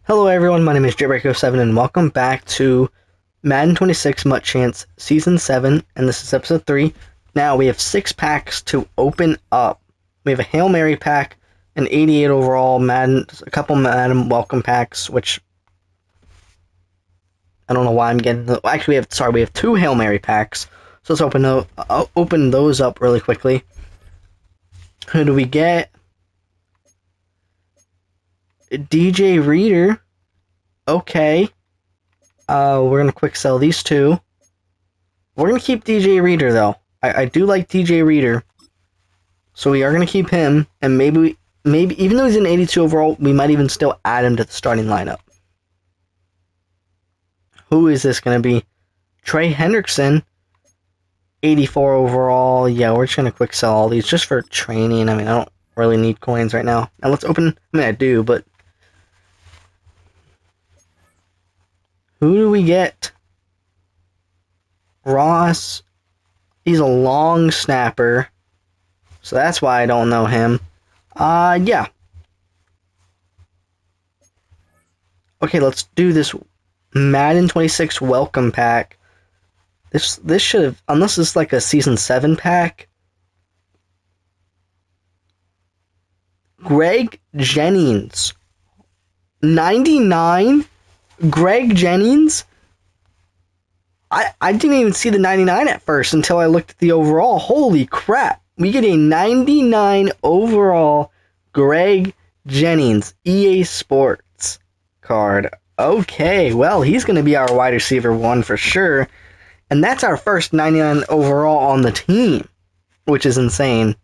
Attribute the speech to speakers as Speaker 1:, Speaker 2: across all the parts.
Speaker 1: Hello everyone, my name is Jaybreaker07 and welcome back to Madden 26 Mutt Chance Season 7, and this is Episode 3. Now we have 6 packs to open up. We have a Hail Mary pack, an 88 overall Madden, a couple Madden welcome packs, which I don't know why I'm getting... Actually, we have 2 Hail Mary packs, so let's open those up really quickly. Who do we get? DJ Reader. Okay. We're gonna quick sell these 2. We're gonna keep DJ Reader though. I do like DJ Reader, so we are gonna keep him, and maybe even though he's an 82 overall, we might even still add him to the starting lineup. Who is this gonna be? Trey Hendrickson, 84 overall. Yeah, we're just gonna quick sell all these just for training. I mean, I don't really need coins right now. Now let's open. I mean, I do, but who do we get? Ross. He's a long snapper, so that's why I don't know him. Yeah. Okay, let's do this Madden 26 welcome pack. This should have, unless it's like a Season 7 pack. Greg Jennings. 99? Greg Jennings? I didn't even see the 99 at first until I looked at the overall. Holy crap. We get a 99 overall Greg Jennings EA Sports card. Okay, well, he's going to be our wide receiver 1 for sure. And that's our first 99 overall on the team, which is insane.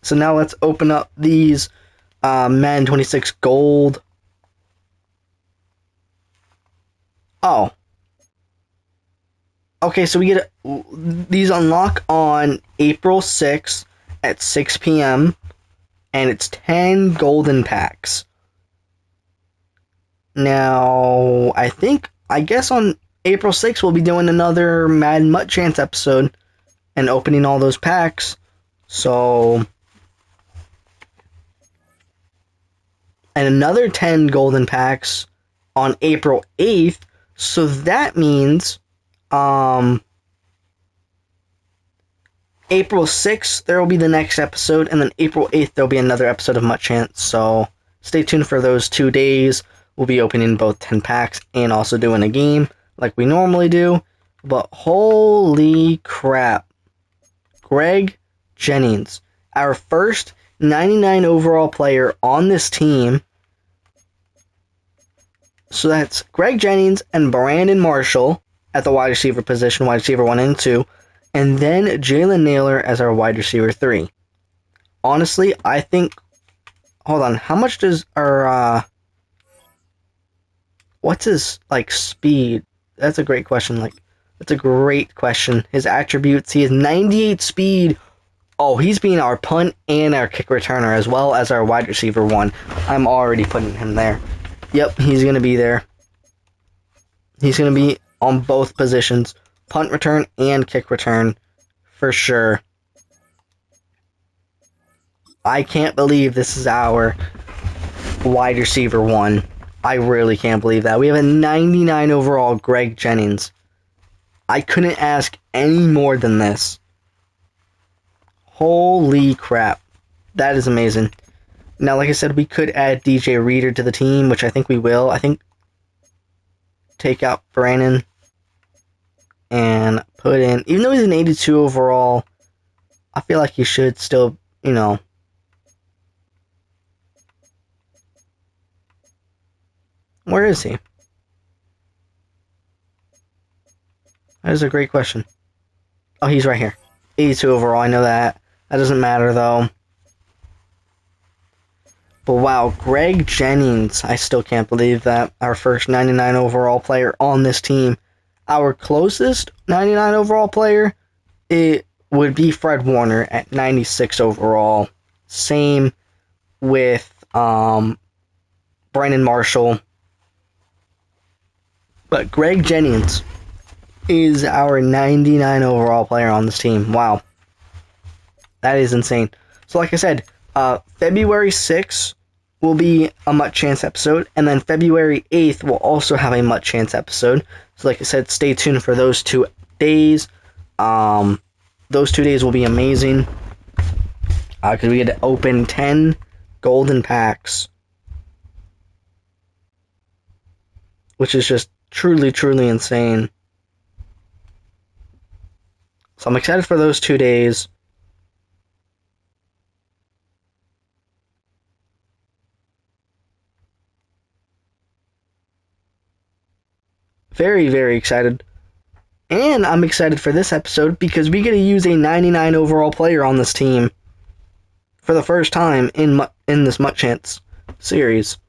Speaker 1: So now let's open up these Madden 26 gold. Oh. Okay, so we get these unlock on April 6th at 6 p.m. and it's 10 golden packs. Now, I guess on April 6th we'll be doing another Madden Mutt Chance episode and opening all those packs. So, and another 10 golden packs on April 8th. So that means April 6th, there will be the next episode, and then April 8th, there will be another episode of Mutt Chance, so stay tuned for those 2 days. We'll be opening both 10 packs and also doing a game like we normally do, but holy crap. Greg Jennings, our first 99 overall player on this team. So that's Greg Jennings and Brandon Marshall at the wide receiver position, wide receiver 1 and 2, and then Jalen Naylor as our wide receiver 3. Honestly, I think... Hold on, how much does our... what's his, speed? That's a great question. That's a great question. His attributes, he has 98 speed. Oh, he's being our punt and our kick returner, as well as our wide receiver 1. I'm already putting him there. Yep, he's going to be there. He's going to be on both positions. Punt return and kick return. For sure. I can't believe this is our wide receiver 1. I really can't believe that. We have a 99 overall Greg Jennings. I couldn't ask any more than this. Holy crap. That is amazing. Now, like I said, we could add DJ Reader to the team, which I think we will. I think take out Brandon and put in... Even though he's an 82 overall, I feel like he should still, Where is he? That is a great question. Oh, he's right here. 82 overall, I know that. That doesn't matter, though. But wow, Greg Jennings, I still can't believe that. Our first 99 overall player on this team. Our closest 99 overall player, it would be Fred Warner at 96 overall. Same with Brandon Marshall. But Greg Jennings is our 99 overall player on this team. Wow. That is insane. So like I said, February 6th, will be a Mutt Chance episode, and then February 8th will also have a Mutt Chance episode. So like I said, stay tuned for those 2 days. Those 2 days will be amazing, because we get to open 10 golden packs, which is just truly, truly insane. So I'm excited for those 2 days. Very, very excited. And I'm excited for this episode because we get to use a 99 overall player on this team for the first time in this Mutt Chance series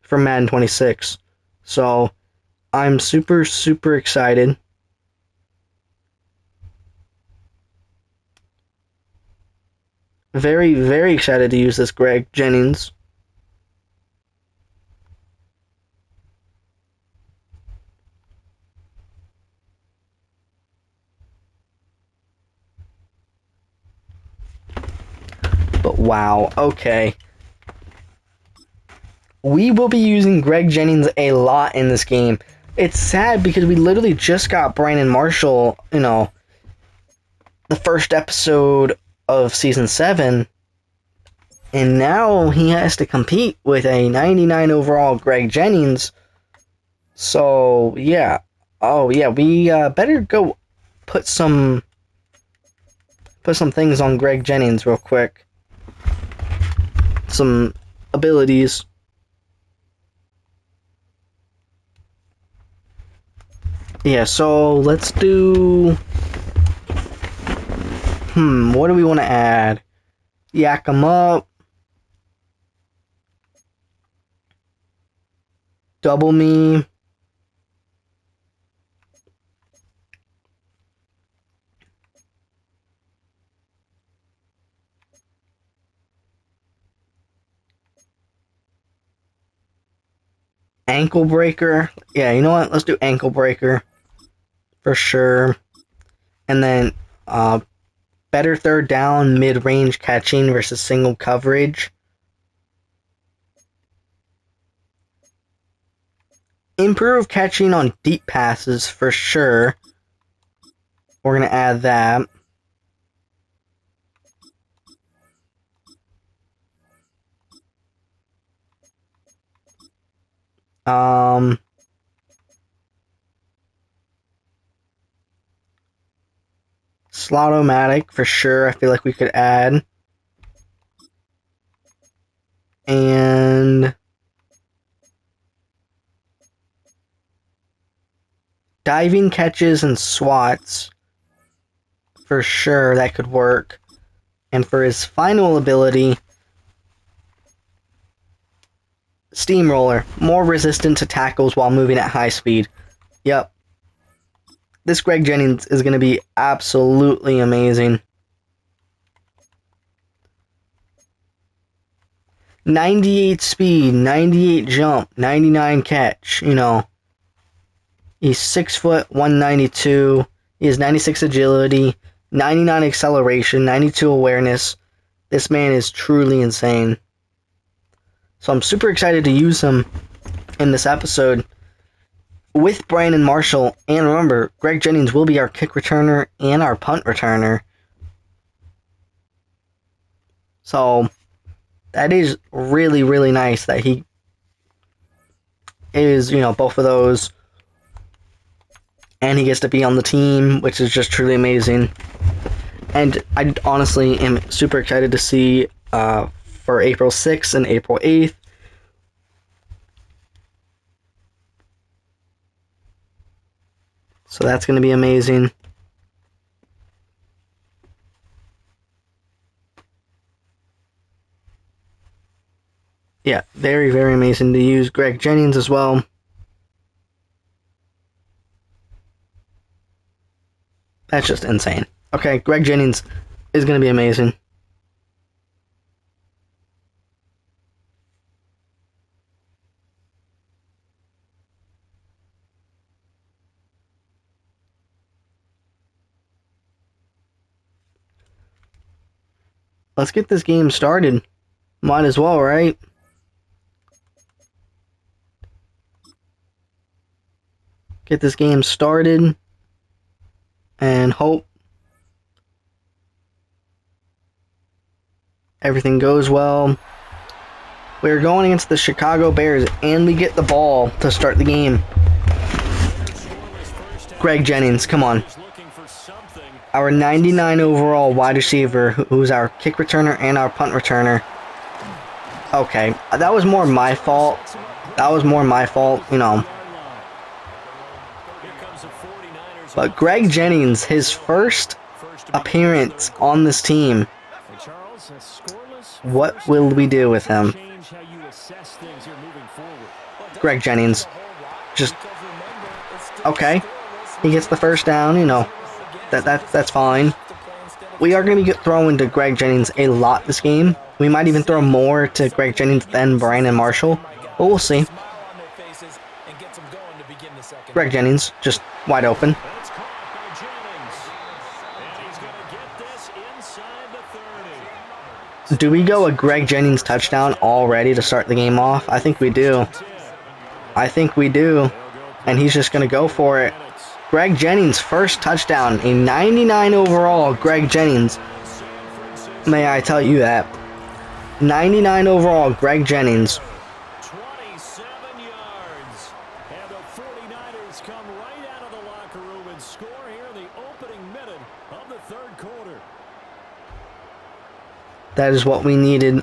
Speaker 1: for Madden 26. So I'm super, super excited. Very, very excited to use this Greg Jennings. But wow, okay. We will be using Greg Jennings a lot in this game. It's sad because we literally just got Brandon Marshall, the first episode of Season 7, and now he has to compete with a 99 overall Greg Jennings. So, yeah. Oh, yeah, we better go put some things on Greg Jennings real quick. Some abilities. Yeah, so let's do... what do we want to add? Yak 'em up. Double me. Ankle breaker. Yeah, you know what? Let's do ankle breaker. For sure. And then, better third down, mid-range catching versus single coverage. Improve catching on deep passes for sure. We're going to add that. Slot-o-matic for sure. I feel like we could add. And diving catches and swats for sure, that could work. And for his final ability, Steamroller, more resistant to tackles while moving at high speed. Yep. This Greg Jennings is going to be absolutely amazing. 98 speed, 98 jump, 99 catch, He's 6 foot, 192. He has 96 agility, 99 acceleration, 92 awareness. This man is truly insane. So I'm super excited to use him in this episode with Brandon Marshall. And remember, Greg Jennings will be our kick returner and our punt returner. So that is really, really nice that he is, both of those. And he gets to be on the team, which is just truly amazing. And I honestly am super excited to see for April 6th and April 8th. So that's going to be amazing. Yeah, very, very amazing to use Greg Jennings as well. That's just insane. Okay, Greg Jennings is going to be amazing. Let's get this game started. Might as well, right? get this game started and hope everything goes well. We're going against the Chicago Bears, and we get the ball to start the game. Greg Jennings, come on. Our 99 overall wide receiver, who's our kick returner and our punt returner. Okay, that was more my fault. You know. But Greg Jennings, his first appearance on this team. What will we do with him? Greg Jennings. Just okay. He gets the first down, you know. That's fine. We are going to be throwing to Greg Jennings a lot this game. We might even throw more to Greg Jennings than Brandon Marshall, but we'll see. Greg Jennings, just wide open. Do we go a Greg Jennings touchdown already to start the game off? I think we do. And he's just going to go for it. Greg Jennings' first touchdown, a 99 overall Greg Jennings. May I tell you that? 99 overall Greg Jennings.
Speaker 2: 27 yards. And the 49ers come right out of the locker room and score here in the opening minute of the third quarter.
Speaker 1: That is what we needed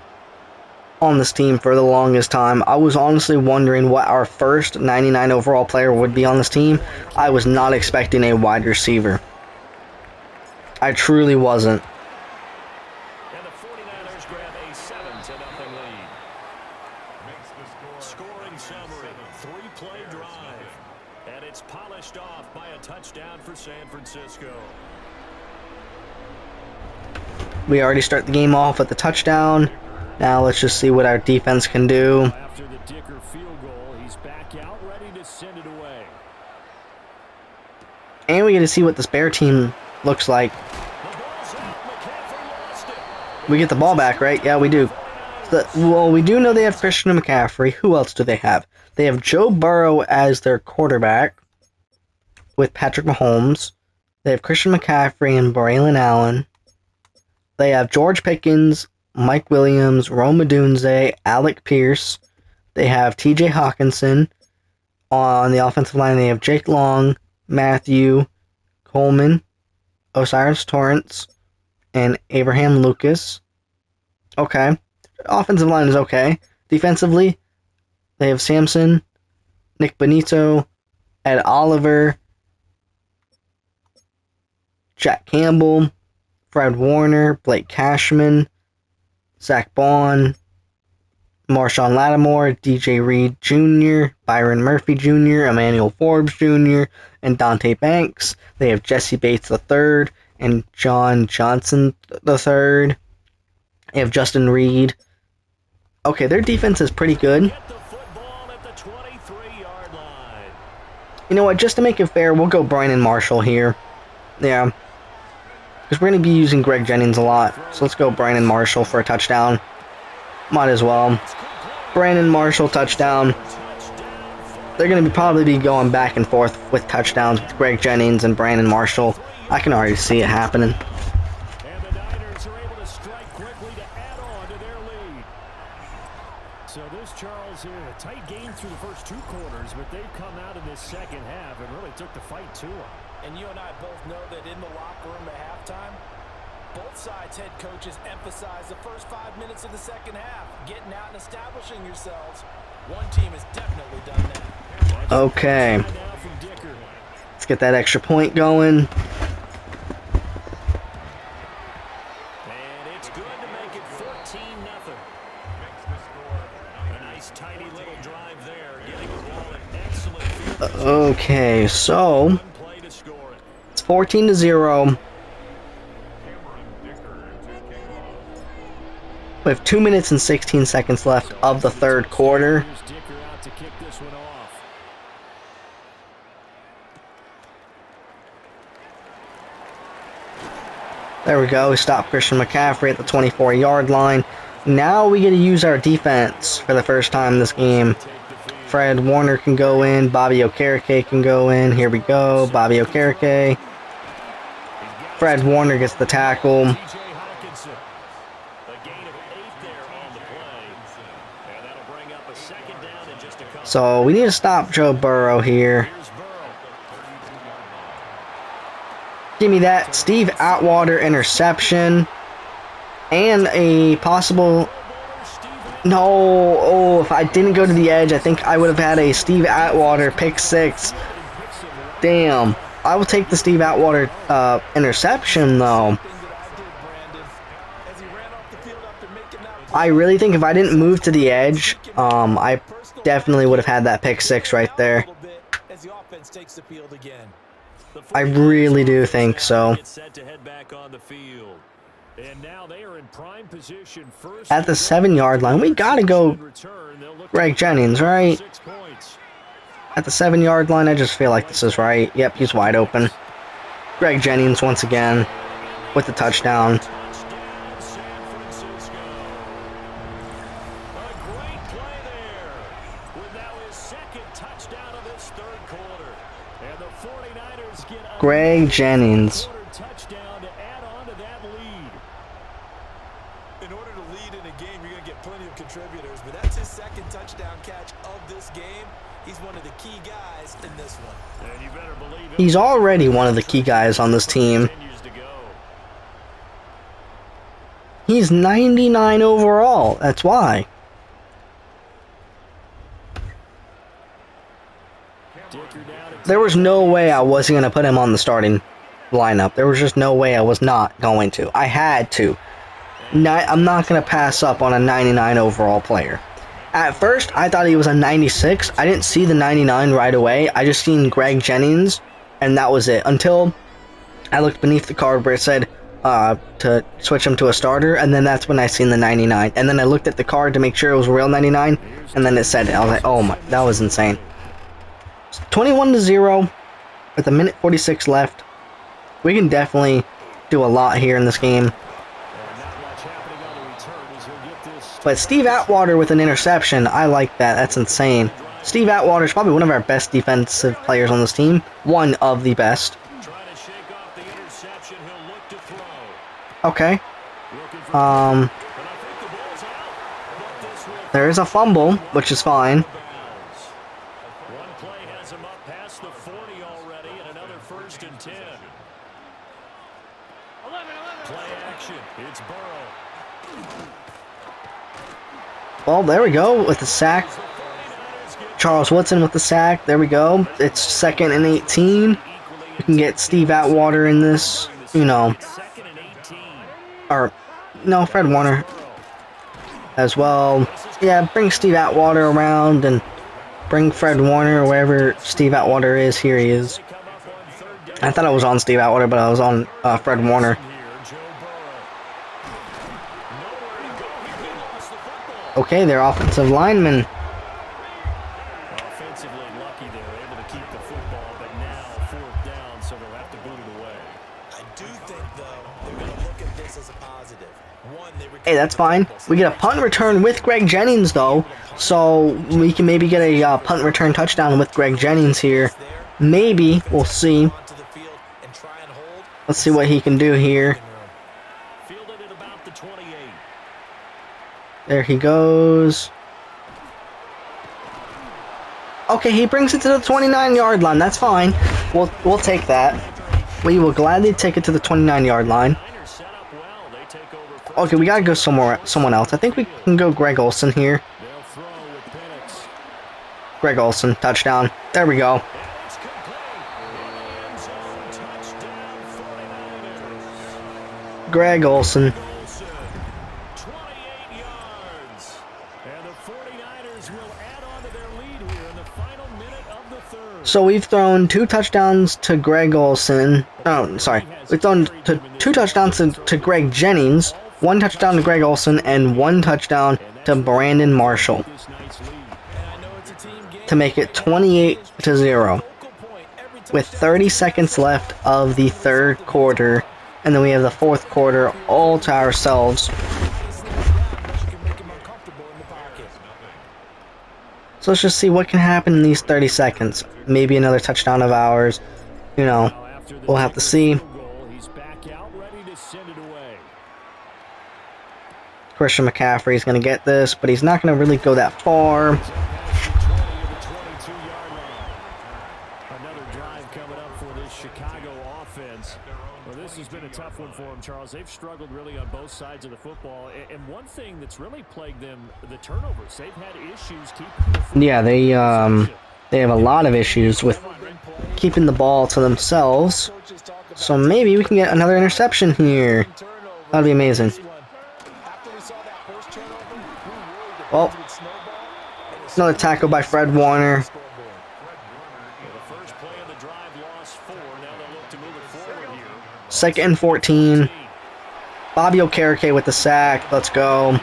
Speaker 1: on this team for the longest time. I was honestly wondering what our first 99 overall player would be on this team. I was not expecting a wide receiver. I truly wasn't.
Speaker 2: And the 49ers grab a 7-0 lead. Scoring summary, 3-play drive. And it's polished off by a touchdown for San Francisco.
Speaker 1: We already start the game off with the touchdown. Now let's just see what our defense can do.
Speaker 2: After the Dicker field goal, he's back out ready to send it away.
Speaker 1: And we get to see what this Bear team looks like. We get the ball back, right? Yeah, we do. Well, we do know they have Christian McCaffrey. Who else do they have? They have Joe Burrow as their quarterback with Patrick Mahomes. They have Christian McCaffrey and Braylon Allen. They have George Pickens, Mike Williams, Rome Odunze, Alec Pierce. They have TJ Hawkinson. On the offensive line, they have Jake Long, Matthew Coleman, Osiris Torrance, and Abraham Lucas. Okay. Offensive line is okay. Defensively, they have Samson, Nick Benito, Ed Oliver, Jack Campbell, Fred Warner, Blake Cashman, Zach Bond, Marshawn Lattimore, DJ Reed Jr., Byron Murphy Jr., Emmanuel Forbes Jr., and Dante Banks. They have Jesse Bates III and John Johnson III. They have Justin Reed. Okay, their defense is pretty good. You know what, just to make it fair, we'll go Brandon Marshall here. Yeah. Because we're going to be using Greg Jennings a lot. So let's go Brandon Marshall for a touchdown. Might as well. Brandon Marshall touchdown. They're going to probably be going back and forth with touchdowns with Greg Jennings and Brandon Marshall. I can already see it happening.
Speaker 2: And the Niners are able to strike quickly to add on to their lead. So this, Charles, here, a tight game through the first two quarters, but they've come out in this second half and really took the fight to them.
Speaker 3: And you and I both know that in the locker room at halftime, both sides' head coaches emphasize the first 5 minutes of the second half, getting out and establishing yourselves. One team has definitely done that.
Speaker 1: Okay. Let's get that extra point going.
Speaker 2: And it's good to make it 14-0. A nice tidy little drive there, getting the ball in excellent field.
Speaker 1: Okay, so it's 14-0. We have 2 minutes and 16 seconds left of the third quarter. There we go. We stopped Christian McCaffrey at the 24-yard line. Now we get to use our defense for the first time in this game. Fred Warner can go in. Bobby Okereke can go in. Here we go. Bobby Okereke. Fred Warner gets the tackle. So we need to stop Joe Burrow here. Give me that Steve Atwater interception. And a possible... No, oh, if I didn't go to the edge, I think I would have had a Steve Atwater pick 6. Damn. I will take the Steve Atwater interception, though. I really think if I didn't move to the edge, I definitely would have had that pick 6 right there. I really do think so. At the 7-yard line, we gotta go Greg Jennings, right? At the 7-yard line, I just feel like this is right. Yep, he's wide open. Greg Jennings once again with the touchdown. Greg Jennings.
Speaker 3: In order to lead in a game, you're going to get plenty of contributors, but that's his second touchdown catch of this game. He's one of the key guys in this one. And you better believe it.
Speaker 1: He's already one of the key guys on this team. He's 99 overall. That's why. There was no way I wasn't going to put him on the starting lineup. There was just no way I was not going to. I had to. I'm not going to pass up on a 99 overall player. At first, I thought he was a 96. I didn't see the 99 right away. I just seen Greg Jennings, and that was it. Until I looked beneath the card where it said to switch him to a starter, and then that's when I seen the 99. And then I looked at the card to make sure it was a real 99, and then it said it. I was like, oh my, that was insane. 21-0 with a minute 46 left. We can definitely do a lot here in this game. But Steve Atwater with an interception, I like that. That's insane. Steve Atwater is probably one of our best defensive players on this team. One of the best. Okay. There is a fumble, which is fine. Well, there we go with the sack. Charles Woodson with the sack. There we go. It's 2nd and 18. We can get Steve Atwater in this, you know. Or, no, Fred Warner as well. Yeah, bring Steve Atwater around and bring Fred Warner wherever Steve Atwater is. Here he is. I thought I was on Steve Atwater, but I was on Fred Warner. Okay, they're offensive linemen.
Speaker 2: Offensively lucky they were able to keep the football, but now 4th down, so they'll have to boot it away.
Speaker 3: I do think, though, they're going to look at this as a positive.
Speaker 1: Hey, that's fine. We get a punt return with Greg Jennings, though, so we can maybe get a punt return touchdown with Greg Jennings here. Maybe. We'll see. Let's see what he can do here. There he goes. Okay, he brings it to the 29-yard line. That's fine. We'll take that. We will gladly take it to the 29-yard line. Okay, we gotta go someone else. I think we can go Greg Olsen here. Greg Olsen, touchdown. There we go. Greg Olsen. So we've thrown 2 touchdowns to Greg Olsen. Oh, sorry. We've thrown 2 touchdowns to Greg Jennings, 1 touchdown to Greg Olsen, and 1 touchdown to Brandon Marshall to make it 28-0 with 30 seconds left of the 3rd quarter, and then we have the 4th quarter all to ourselves. So let's just see what can happen in these 30 seconds. Maybe another touchdown of ours. You know, we'll have to see. Christian McCaffrey's going to get this, but he's not going to really go that far.
Speaker 2: Another drive coming up for this Chicago offense. Well, this has been a tough one for them, Charles. They've struggled really on both sides of the football. And one thing that's really plagued them, the turnovers. They've had issues keeping the
Speaker 1: Yeah, they have a lot of issues with keeping the ball to themselves. So maybe we can get another interception here. That'd be amazing. Well, another tackle by Fred Warner. Second and 14. Bobby Okereke with the sack. Let's go.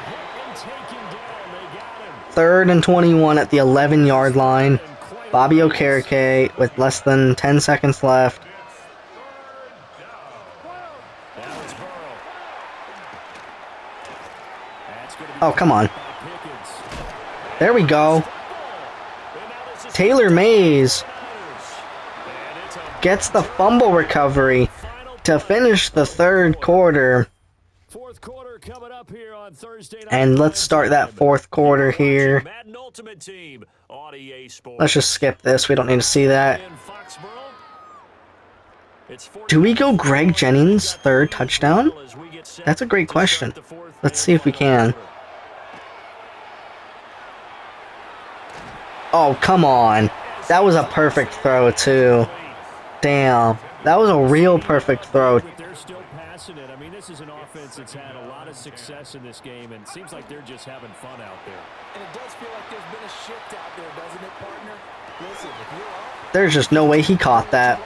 Speaker 1: Third and 21 at the 11-yard line. Bobby Okereke with less than 10 seconds left. Oh, come on. There we go. Taylor Mays gets the fumble recovery to finish the third quarter. And let's start that fourth quarter here. Let's just skip this. We don't need to see that. Do we go Greg Jennings' third touchdown? That's a great question. Let's see if we can. Oh, come on. That was a perfect throw, too. Damn. That was a real perfect throw.
Speaker 2: They're still passing it. I mean, this is an offense that's had a lot of success in this game, and it seems like they're just having fun out there.
Speaker 3: And it does feel like there's been a shift out there, doesn't it, partner? Listen, if you're up,
Speaker 1: There's just no way he caught that.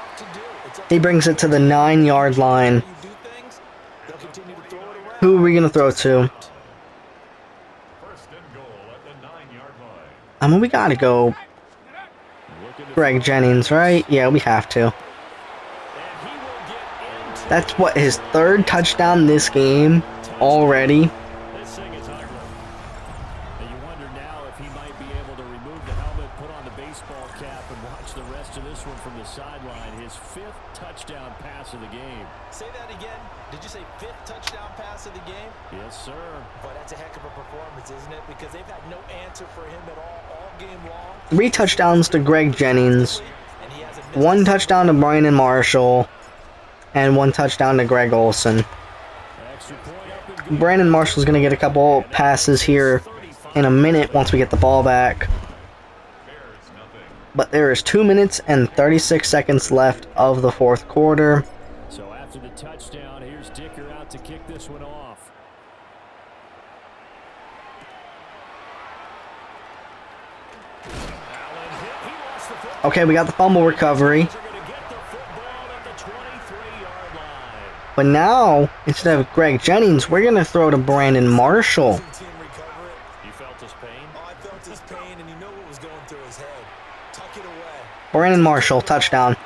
Speaker 1: He brings it to the 9-yard line. Who are we going to throw to? I mean, we got to go Greg Jennings, right? Yeah, we have to. That's what, his third touchdown this game already.
Speaker 2: This thing is ugly. And you wonder now if he might be able to remove the helmet, put on the baseball cap, and watch the rest of this one from the sideline. His fifth touchdown pass of the game.
Speaker 3: Say that again. Did you say fifth touchdown pass of the game?
Speaker 2: Yes, sir.
Speaker 3: But that's a heck of a performance, isn't it? Because they've had no answer for him at all game long.
Speaker 1: 3 touchdowns to Greg Jennings. 1 touchdown to Brandon Marshall. And 1 touchdown to Greg Olsen. Brandon Marshall's going to get a couple passes here in a minute once we get the ball back. But there is 2 minutes and 36 seconds left of the fourth quarter.
Speaker 2: So after the touchdown, here's Dicker out to kick this one off.
Speaker 1: Okay, we got the fumble recovery. But now, instead of Greg Jennings, we're going to throw to Brandon Marshall.
Speaker 2: You felt his pain?
Speaker 3: Oh, I felt his pain, and you know what was going through his head. Tuck it away.
Speaker 1: Brandon Marshall, touchdown.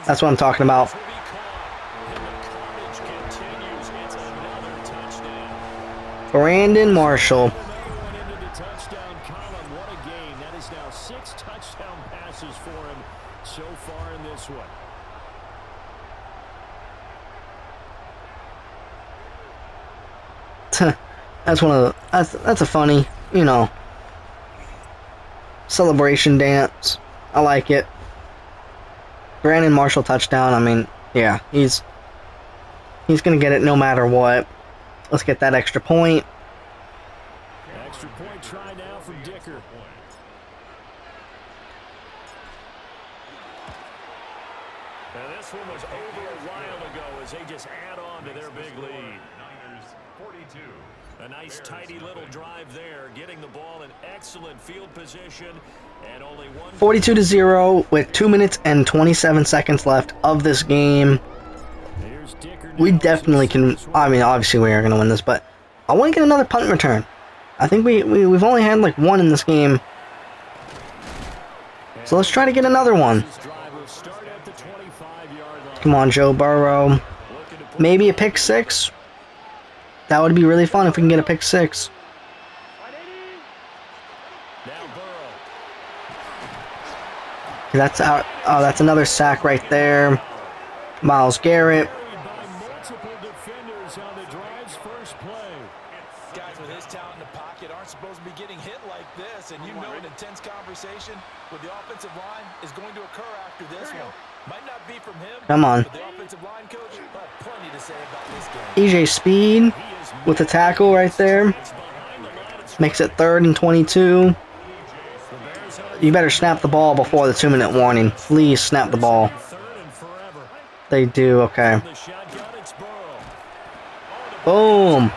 Speaker 1: That's what I'm talking about. Brandon Marshall.
Speaker 2: Into the touchdown column. What a game. That is now 6 touchdown passes for him so far in this one.
Speaker 1: That's one of the, that's a funny, you know, celebration dance. I like it. Brandon Marshall touchdown. I mean, yeah, he's gonna get it no matter what. Let's get that extra point.
Speaker 2: Extra point try now from Dicker. And this one was over a while ago as they just add on to their big lead. 42. A nice tidy little drive there, getting the ball in excellent field position, and only
Speaker 1: 42-0 with 2 minutes and 27 seconds left of this game. We definitely can. I mean, obviously we are going to win this, but I want to get another punt return. I think we've only had like 1 in this game, so let's try to get another one. Come on, Joe Burrow. Maybe a pick 6. That would be really fun if we can get a pick 6. That's out. Oh, that's another sack right there. Myles Garrett.
Speaker 2: By multiple defenders on the drive's first play.
Speaker 3: Guys with his talent in the pocket aren't supposed to be getting hit like this, and you know an intense conversation with the offensive line is going to occur after this one. Might not be from him.
Speaker 1: Come on.
Speaker 3: But the offensive line coach will have plenty to say about this game.
Speaker 1: EJ Speed with the tackle right there. Makes it 3rd and 22. You better snap the ball before the 2-minute warning. Please snap the ball. They do, okay. Boom.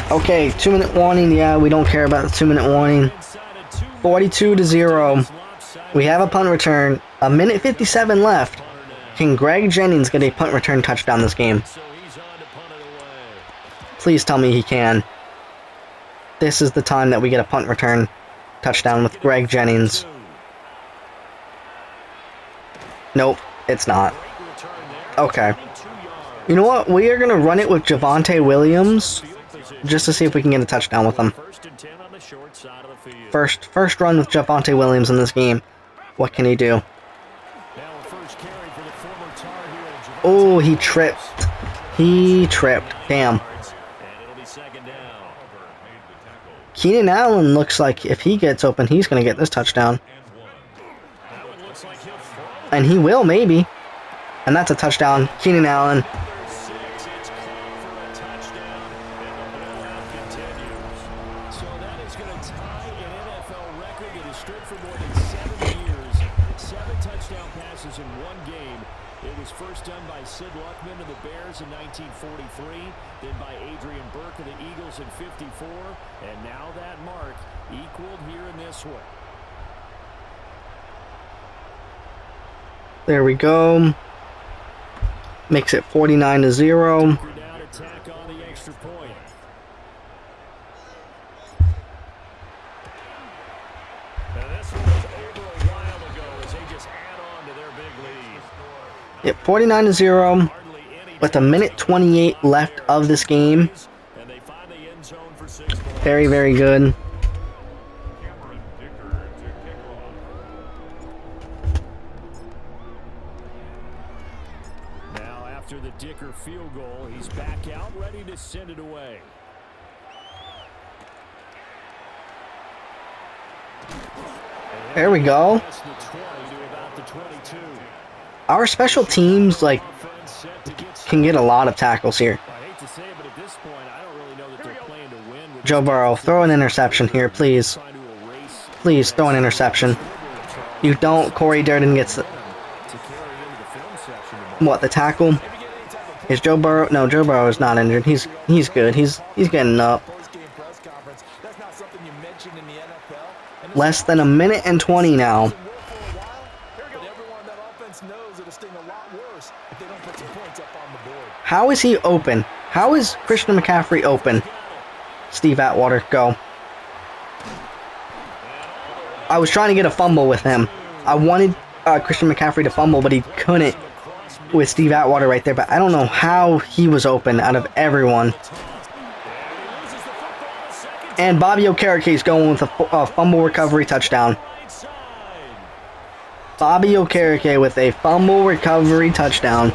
Speaker 1: Okay, 2-minute warning. Yeah, we don't care about the 2-minute warning. 42-0. We have a punt return. 1:57 left. Can Greg Jennings get a punt return touchdown this game? Please tell me he can. This is the time that we get a punt return touchdown with Greg Jennings. Nope, it's not. Okay. You know what? We are going to run it with Javonte Williams just to see if we can get a touchdown with him. First run with Javonte Williams in this game. What can he do? Oh, he tripped. He tripped. Damn. Keenan Allen looks like if he gets open, he's going to get this touchdown. And he will, maybe. And that's a touchdown. Keenan Allen.
Speaker 2: So that is going to tie an NFL record that has stood for more than 7 years. 7 touchdown passes in one game. It was first done by Sid Luckman of the Bears in 1943, then by Adrian Burke of the Eagles in 54, and now that mark equaled here in this one.
Speaker 1: There we go. Makes it 49-0.
Speaker 2: Down attack on the extra point. Now this one was over a while ago as they just add on to their big lead.
Speaker 1: Yep, 49-0 with 1:28 left of this game.
Speaker 2: And they find the end zone for 6 points.
Speaker 1: Very, very good.
Speaker 2: Now after the Dicker field goal, he's back out ready to send it away.
Speaker 1: There we go.
Speaker 2: That's the 20 to about the 22.
Speaker 1: Our special teams, like,
Speaker 2: Offense set to get
Speaker 1: can get a lot of tackles here.
Speaker 2: I hate to say it, but at this point, I don't really know that they're playing to win. With
Speaker 1: Joe Burrow, throw an interception here, please.
Speaker 2: trying to erase
Speaker 1: Please, throw an interception. You don't. Corey Durden gets the,
Speaker 2: to carry into the film section.
Speaker 1: what, the tackle? Is Joe Burrow? No, Joe Burrow is not injured. He's good. He's getting up.
Speaker 3: Post-game press conference, that's not something you mentioned in the NFL. And
Speaker 1: Less than 1:20 now.
Speaker 3: but everyone in that offense knows it'll sting a lot worse if they don't put some points up on the board.
Speaker 1: How is he open? How is Christian McCaffrey open? Steve Atwater, go. I was trying to get a fumble with him. I wanted Christian McCaffrey to fumble, but he couldn't with Steve Atwater right there. But I don't know how he was open out of everyone. And Bobby Okereke is going with a fumble recovery touchdown. Bobby Okereke with a fumble recovery touchdown.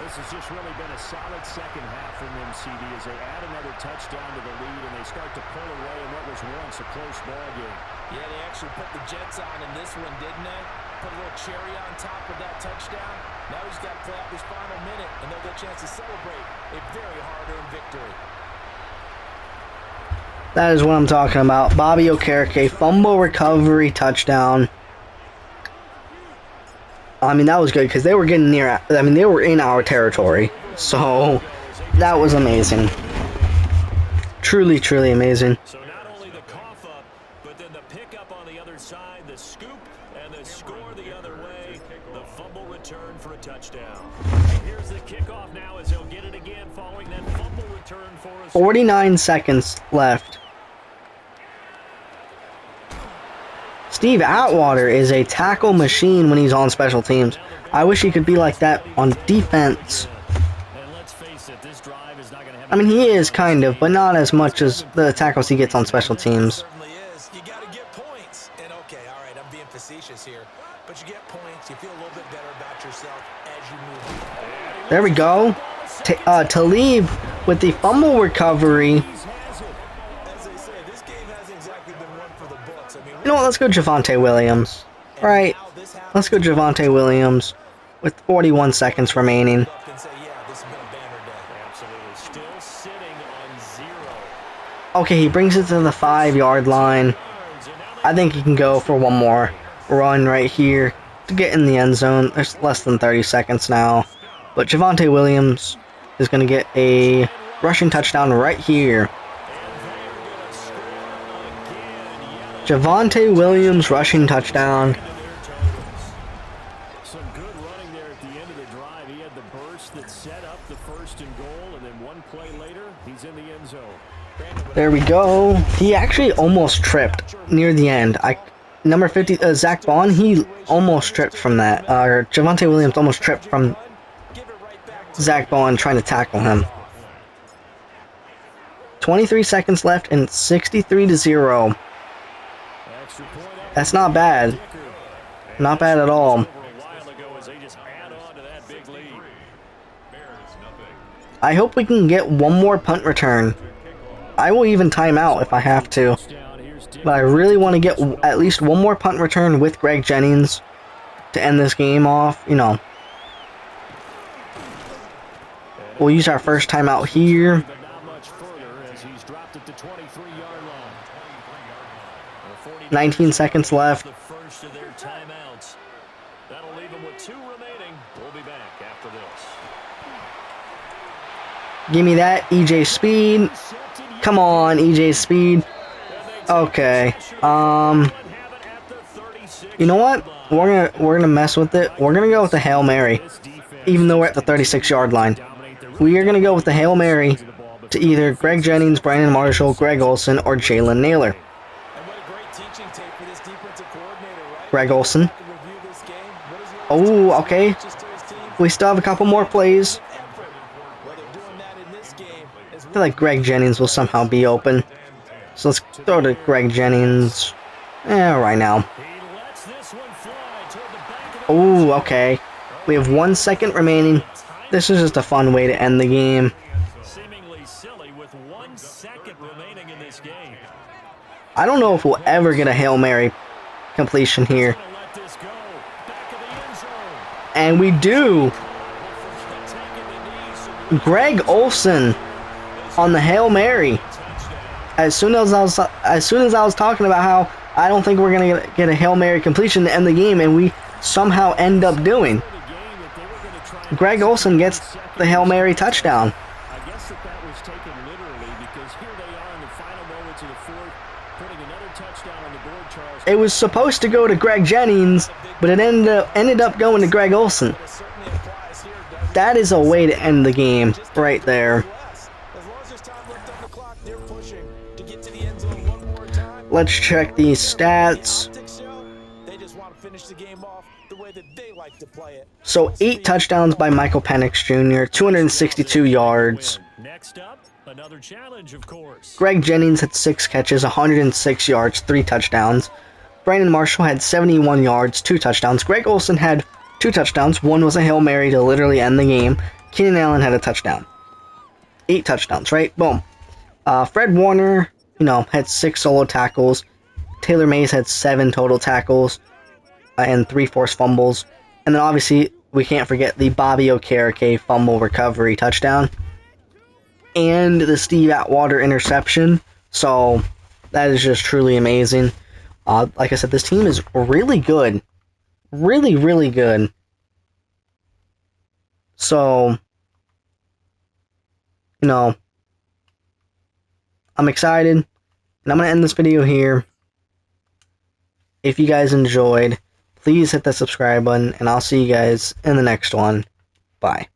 Speaker 2: This has just really been a solid second half from them, CD, as they add another touchdown to the lead and they start to pull away in what was once a close ball game.
Speaker 3: Yeah, they actually put the Jets on in this one, didn't they? Put a little cherry on top of that touchdown. Now he's got to play out this final minute, and they'll get a chance to celebrate a very hard-earned victory.
Speaker 1: That is what I'm talking about. Bobby Okereke, fumble recovery touchdown. I mean, that was good because they were getting near. I mean, they were in our territory. So, that was amazing. Truly, truly amazing.
Speaker 2: So not only the cough up, but then the pickup on the other side, the scoop, and the score the other way. The fumble return for a touchdown. Here's the kickoff now as they'll get it again following that fumble return for us.
Speaker 1: 49 seconds left. Steve Atwater is a tackle machine when he's on special teams. I wish he could be like that on defense.
Speaker 2: And let's face it, this drive is not going to
Speaker 1: I mean, he is kind of, but not as much as the tackles he gets on special teams.
Speaker 3: Certainly is. You got to get points. And okay, all right, I'm being facetious here, but you get points, you feel a little bit better about yourself as you move on.
Speaker 1: There we go. Talib with the fumble recovery.
Speaker 3: As they say, this game hasn't exactly been one for the books. I mean,
Speaker 1: You know what? Let's go Javonte Williams. Right. Let's go Javonte Williams with 41 seconds remaining.
Speaker 3: up and say, yeah, this has been a banner day.
Speaker 2: Absolutely. Still sitting on 0.
Speaker 1: Okay, he brings it to the 5-yard line. I think he can go for one more run right here to get in the end zone. There's less than 30 seconds now. But Javonte Williams is going to get a rushing touchdown right here. Javonte Williams rushing touchdown.
Speaker 2: Some good running there at the end of the drive. He had the burst that set up the 1st and goal, and then one play later, he's in the end zone.
Speaker 1: There we go. He actually almost tripped near the end. Number 50, Zach Bond, he almost tripped from that. Or Javonte Williams almost tripped from Zach Bond trying to tackle him. 23 seconds left and 63-0. That's not bad. Not bad at all. I hope we can get one more punt return. I will even time out if I have to. But I really want to get at least one more punt return with Greg Jennings to end this game off. You know. We'll use our first timeout here. 19 seconds left. Give me that, EJ Speed. Come on, EJ Speed. Okay. You know what? We're gonna mess with it. We're gonna go with the Hail Mary, even though we're at the 36-yard line. We are gonna go with the Hail Mary to either Greg Jennings, Brandon Marshall, Greg Olsen, or Jalen Naylor. Greg Olsen. Oh, okay. We still have a couple more plays. I feel like Greg Jennings will somehow be open. So let's throw to Greg Jennings. Right now. Oh, okay. We have 1 second remaining. This is just a fun way to end the game. I don't know if we'll ever get a Hail Mary completion here. And we do. Greg Olsen on the Hail Mary. As soon as I was talking about how I don't think we're gonna get a Hail Mary completion to end the game, and we somehow end up doing. Greg Olsen gets the Hail Mary touchdown.
Speaker 2: I guess that was taken literally, because here they are in the final moments of the 4th, putting another touchdown on the board, Charles.
Speaker 1: It was supposed to go to Greg Jennings, but it ended up going to Greg Olsen. That is a way to end the game right there. Let's check these stats. So 8 touchdowns by Michael Penix Jr., 262 yards.
Speaker 2: Next up, another challenge, of course.
Speaker 1: Greg Jennings had 6 catches, 106 yards, 3 touchdowns. Brandon Marshall had 71 yards, 2 touchdowns. Greg Olsen had 2 touchdowns. One was a Hail Mary to literally end the game. Keenan Allen had a touchdown. 8 touchdowns, right? Boom. Fred Warner, had 6 solo tackles. Taylor Mays had 7 total tackles and 3 forced fumbles. And then obviously, we can't forget the Bobby Okereke fumble recovery touchdown. And the Steve Atwater interception. So, that is just truly amazing. Like I said, this team is really good. Really, really good. So, I'm excited. And I'm going to end this video here. If you guys enjoyed, please hit that subscribe button. And I'll see you guys in the next one. Bye.